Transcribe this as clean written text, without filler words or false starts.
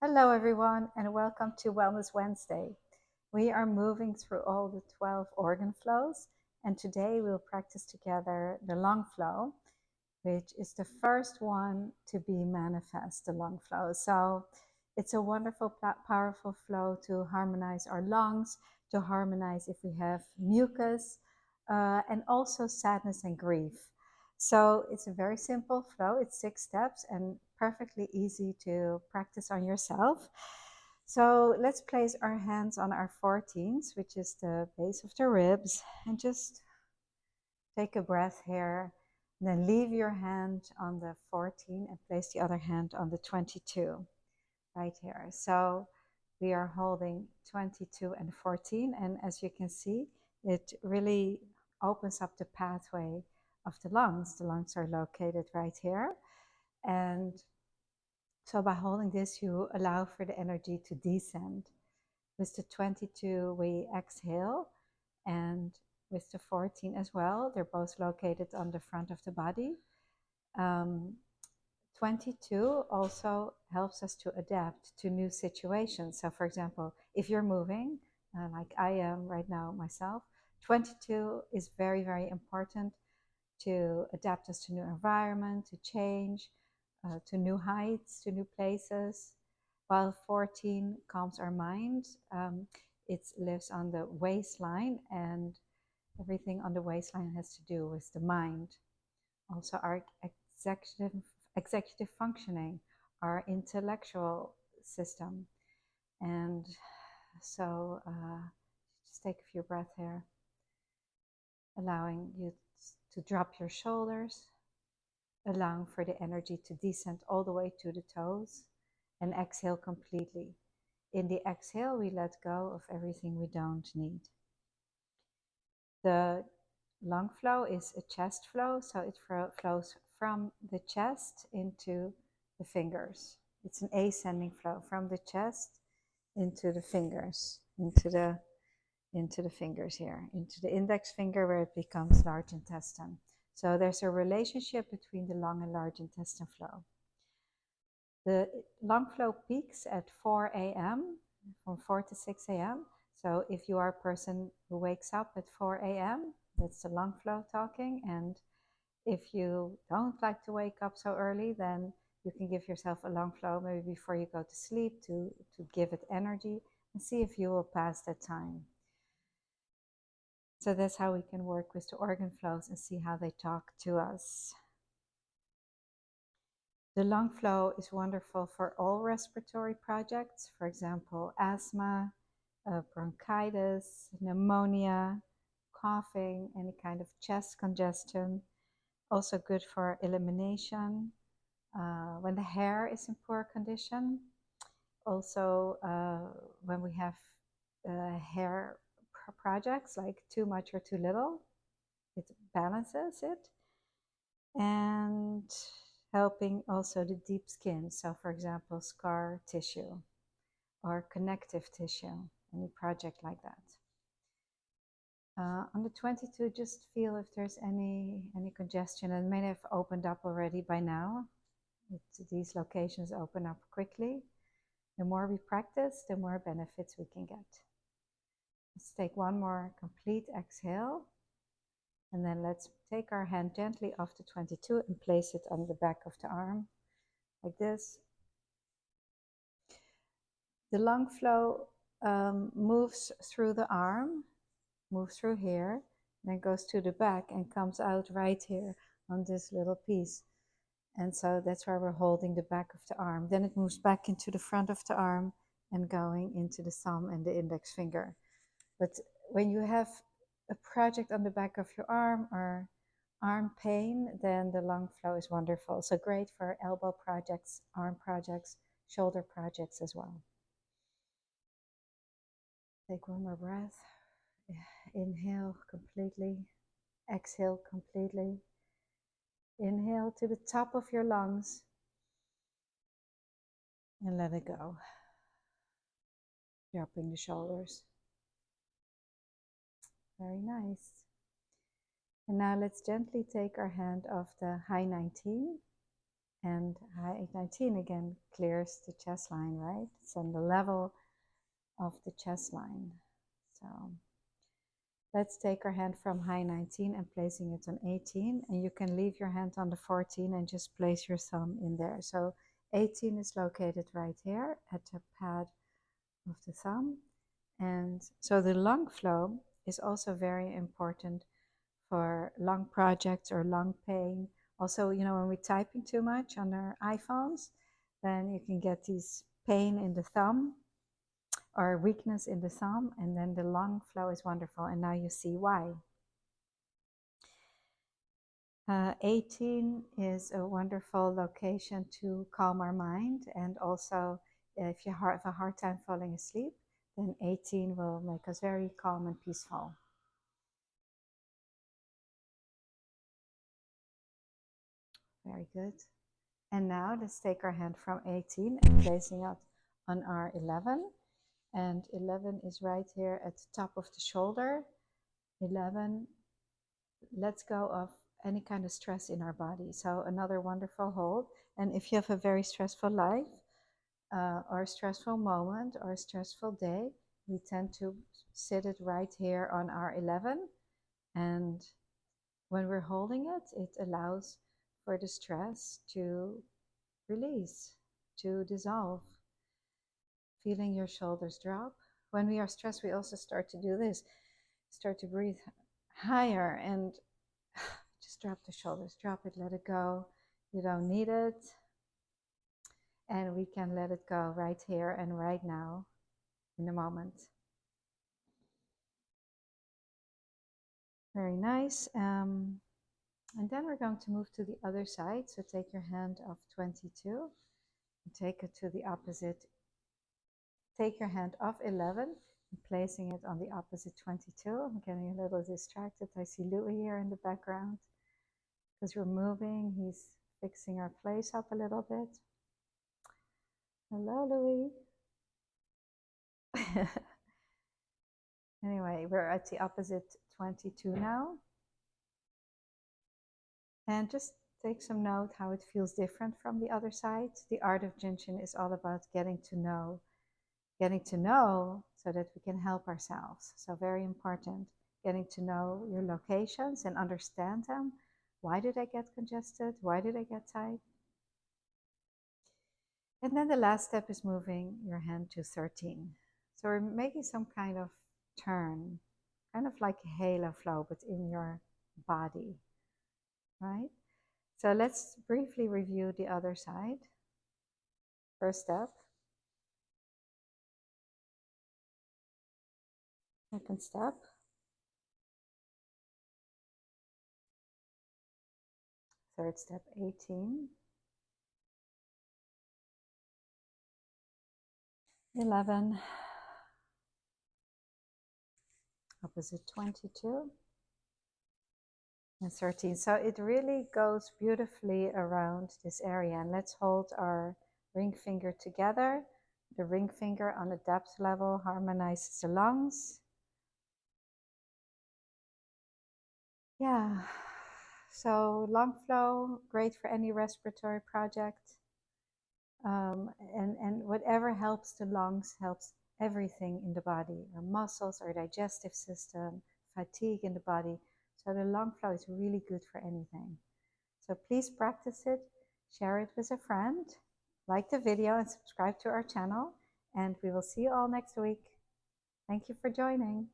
Hello, everyone, and welcome to Wellness Wednesday. We are moving through all the 12 organ flows, and today we'll practice together the lung flow, which is the first one to be manifest, the lung flow. So it's a wonderful, powerful flow to harmonize our lungs, to harmonize if we have mucus, and also sadness and grief. So it's a very simple flow. It's 6 steps and perfectly easy to practice on yourself. So let's place our hands on our 14s, which is the base of the ribs, and just take a breath here. And then leave your hand on the 14 and place the other hand on the 22 right here. So we are holding 22 and 14. And as you can see, it really opens up the pathway of the lungs. The lungs are located right here. And so by holding this, you allow for the energy to descend. With the 22, we exhale, and with the 14 as well. They're both located on the front of the body. 22 also helps us to adapt to new situations. So, for example, if you're moving, like I am right now myself, 22 is very, very important to adapt us to new environment, to change, to new heights, to new places. While 14 calms our mind, it lives on the waistline, and everything on the waistline has to do with the mind. Also, our executive functioning, our intellectual system. And so, just take a few breaths here, allowing you to drop your shoulders, allowing for the energy to descend all the way to the toes, and exhale completely. In the exhale, we let go of everything we don't need. The lung flow is a chest flow, so it flows from the chest into the fingers. It's an ascending flow from the chest into the fingers, into the fingers here, into the index finger where it becomes large intestine. So there's a relationship between the lung and large intestine flow. The lung flow peaks at 4 a.m., from 4 to 6 a.m. So if you are a person who wakes up at 4 a.m., that's the lung flow talking. And if you don't like to wake up so early, then you can give yourself a lung flow maybe before you go to sleep to give it energy and see if you will pass that time. So that's how we can work with the organ flows and see how they talk to us. The lung flow is wonderful for all respiratory projects, for example, asthma, bronchitis, pneumonia, coughing, any kind of chest congestion. Also good for elimination, when the hair is in poor condition. Also, when we have hair projects like too much or too little, it balances it. And helping also the deep skin. So, for example, scar tissue or connective tissue, any project like that. On the 22, just feel if there's any congestion, and may have opened up already by now. These locations open up quickly. The more we practice, the more benefits we can get. Let's take one more complete exhale. And then let's take our hand gently off the 22 and place it on the back of the arm, like this. The lung flow moves through the arm, moves through here, then goes to the back and comes out right here on this little piece. And so that's why we're holding the back of the arm. Then it moves back into the front of the arm and going into the thumb and the index finger. But when you have a project on the back of your arm or arm pain, then the lung flow is wonderful. So great for elbow projects, arm projects, shoulder projects as well. Take one more breath. Inhale completely. Exhale completely. Inhale to the top of your lungs and let it go. Dropping the shoulders. Very nice. And now let's gently take our hand off the high 19 And high 19 again clears the chest line, right? It's on the level of the chest line. So let's take our hand from high 19 and placing it on 18. And you can leave your hand on the 14 and just place your thumb in there. So 18 is located right here at the pad of the thumb. And so the lung flow is also very important for lung projects or lung pain. Also, you know, when we're typing too much on our iPhones, then you can get these pain in the thumb or weakness in the thumb, and then the lung flow is wonderful. And now you see why. 18 is a wonderful location to calm our mind, and also if you have a hard time falling asleep, then 18 will make us very calm and peaceful. Very good. And now let's take our hand from 18 and placing it on our 11. And 11 is right here at the top of the shoulder. 11 lets go of any kind of stress in our body. So another wonderful hold. And if you have a very stressful life or a stressful moment or a stressful day, we tend to sit it right here on our 11. And when we're holding it, it allows for the stress to release, to dissolve. Feeling your shoulders drop. When we are stressed, we also start to do this. Start to breathe higher and just drop the shoulders. Drop it, let it go. You don't need it. And we can let it go right here and right now in the moment. Very nice. And then we're going to move to the other side. So take your hand of 22 and take it to the opposite. Take your hand off 11 and placing it on the opposite 22. I'm getting a little distracted. I see Louis here in the background because we're moving. He's fixing our place up a little bit. Hello, Louis. Anyway, we're at the opposite 22 now. And just take some note how it feels different from the other side. The art of jinshin is all about getting to know so that we can help ourselves. So very important, getting to know your locations and understand them. Why did I get congested? Why did I get tight? And then the last step is moving your hand to 13. So we're making some kind of turn, kind of like a halo flow, but in your body, right? So let's briefly review the other side. First step. Second step. Third step, 18. 11. Opposite 22. And 13. So it really goes beautifully around this area. And let's hold our ring finger together. The ring finger on a depth level harmonizes the lungs. Yeah. So lung flow, great for any respiratory project. And whatever helps the lungs helps everything in the body, our muscles, our digestive system, fatigue in the body. So the lung flow is really good for anything. So please practice it, share it with a friend, like the video and subscribe to our channel. And we will see you all next week. Thank you for joining.